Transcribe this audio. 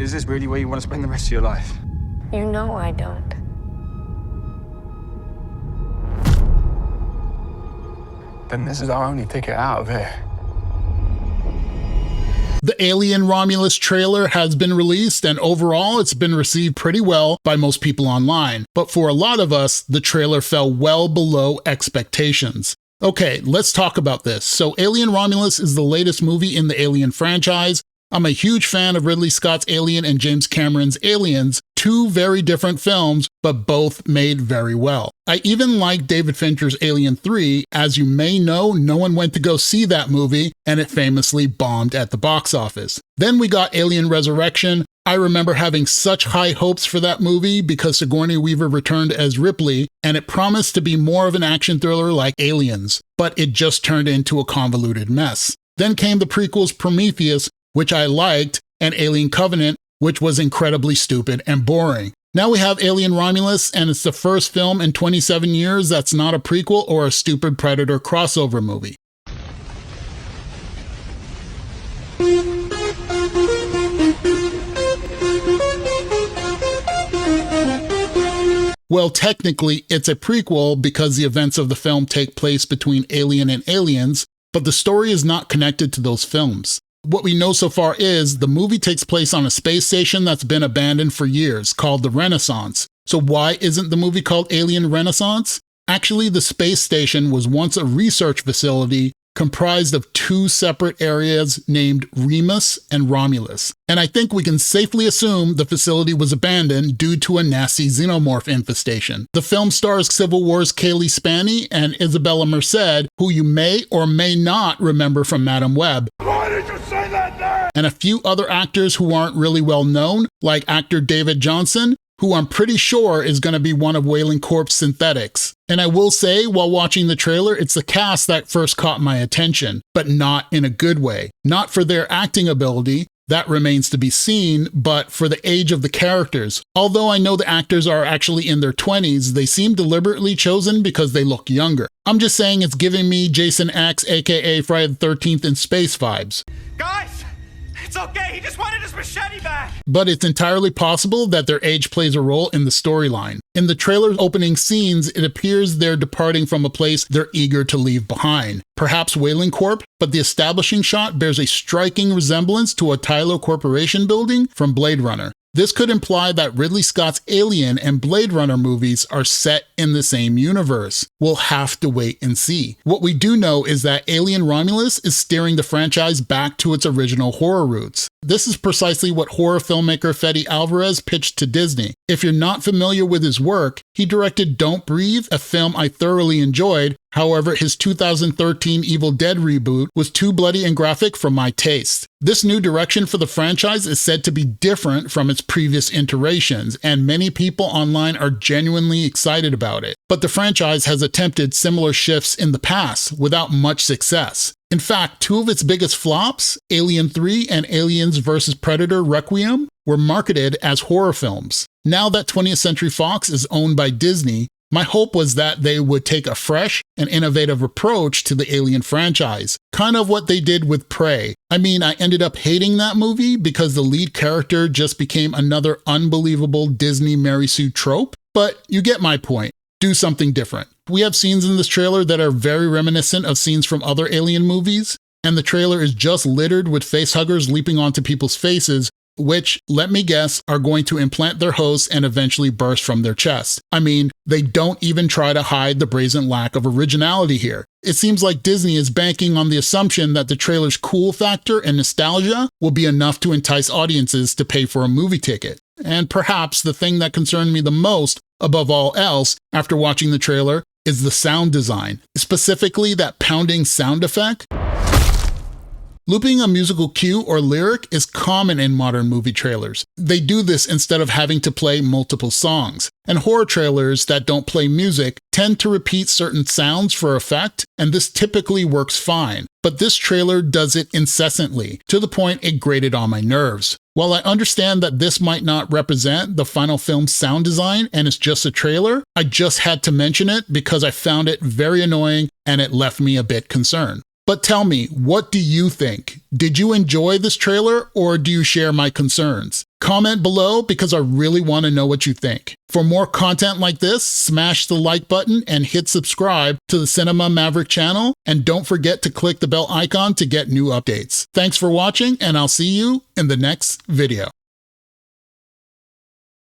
Is this really where you want to spend the rest of your life? You know I don't. Then this is our only ticket out of here. The Alien Romulus trailer has been released, and overall it's been received pretty well by most people online. But for a lot of us, the trailer fell well below expectations. Okay, let's talk about this. So Alien Romulus is the latest movie in the Alien franchise. I'm a huge fan of Ridley Scott's Alien and James Cameron's Aliens, two very different films, but both made very well. I even like David Fincher's Alien 3. As you may know, no one went to go see that movie, and it famously bombed at the box office. Then we got Alien Resurrection. I remember having such high hopes for that movie because Sigourney Weaver returned as Ripley, and it promised to be more of an action thriller like Aliens, but it just turned into a convoluted mess. Then came the prequels Prometheus, which I liked, and Alien Covenant, which was incredibly stupid and boring. Now we have Alien Romulus, and it's the first film in 27 years that's not a prequel or a stupid Predator crossover movie. Well, technically, it's a prequel because the events of the film take place between Alien and Aliens, but the story is not connected to those films. What we know so far is the movie takes place on a space station that's been abandoned for years, called the Renaissance. So why isn't the movie called Alien Renaissance? Actually, the space station was once a research facility comprised of two separate areas named Remus and Romulus. And I think we can safely assume the facility was abandoned due to a nasty xenomorph infestation. The film stars Civil War's Kaylee Spaney and Isabella Merced, who you may or may not remember from Madam Web. Why did you say that name? And a few other actors who aren't really well known, like actor David Johnson, who I'm pretty sure is going to be one of Wailing Corp's synthetics. And I will say, while watching the trailer, it's the cast that first caught my attention, but not in a good way. Not for their acting ability, that remains to be seen, but for the age of the characters. Although I know the actors are actually in their 20s, they seem deliberately chosen because they look younger. I'm just saying it's giving me Jason X, aka Friday the 13th in space vibes. Guys, it's okay. He just wanted his machete back. But it's entirely possible that their age plays a role in the storyline. In the trailer's opening scenes, it appears they're departing from a place they're eager to leave behind. Perhaps Wailing Corp, but the establishing shot bears a striking resemblance to a Tyler Corporation building from Blade Runner. This could imply that Ridley Scott's Alien and Blade Runner movies are set in the same universe. We'll have to wait and see. What we do know is that Alien Romulus is steering the franchise back to its original horror roots. This is precisely what horror filmmaker Fede Alvarez pitched to Disney. If you're not familiar with his work, he directed Don't Breathe, a film I thoroughly enjoyed. However, his 2013 Evil Dead reboot was too bloody and graphic for my taste. This new direction for the franchise is said to be different from its previous iterations, and many people online are genuinely excited about it. But the franchise has attempted similar shifts in the past without much success. In fact, two of its biggest flops, Alien 3 and Aliens vs. Predator Requiem, were marketed as horror films. Now that 20th Century Fox is owned by Disney, my hope was that they would take a fresh and innovative approach to the Alien franchise, kind of what they did with Prey. I mean, I ended up hating that movie because the lead character just became another unbelievable Disney Mary Sue trope, but you get my point. Do something different. We have scenes in this trailer that are very reminiscent of scenes from other Alien movies, and the trailer is just littered with facehuggers leaping onto people's faces, which, let me guess, are going to implant their hosts and eventually burst from their chest. I mean, they don't even try to hide the brazen lack of originality here. It seems like Disney is banking on the assumption that the trailer's cool factor and nostalgia will be enough to entice audiences to pay for a movie ticket. And perhaps the thing that concerned me the most, above all else, after watching the trailer, is the sound design, specifically that pounding sound effect. Looping a musical cue or lyric is common in modern movie trailers. They do this instead of having to play multiple songs. And horror trailers that don't play music tend to repeat certain sounds for effect, and this typically works fine. But this trailer does it incessantly, to the point it grated on my nerves. While I understand that this might not represent the final film's sound design and it's just a trailer, I just had to mention it because I found it very annoying and it left me a bit concerned. But tell me, what do you think? Did you enjoy this trailer, or do you share my concerns? Comment below because I really want to know what you think. For more content like this, smash the like button and hit subscribe to the Cinema Maverick channel, and don't forget to click the bell icon to get new updates. Thanks for watching, and I'll see you in the next video.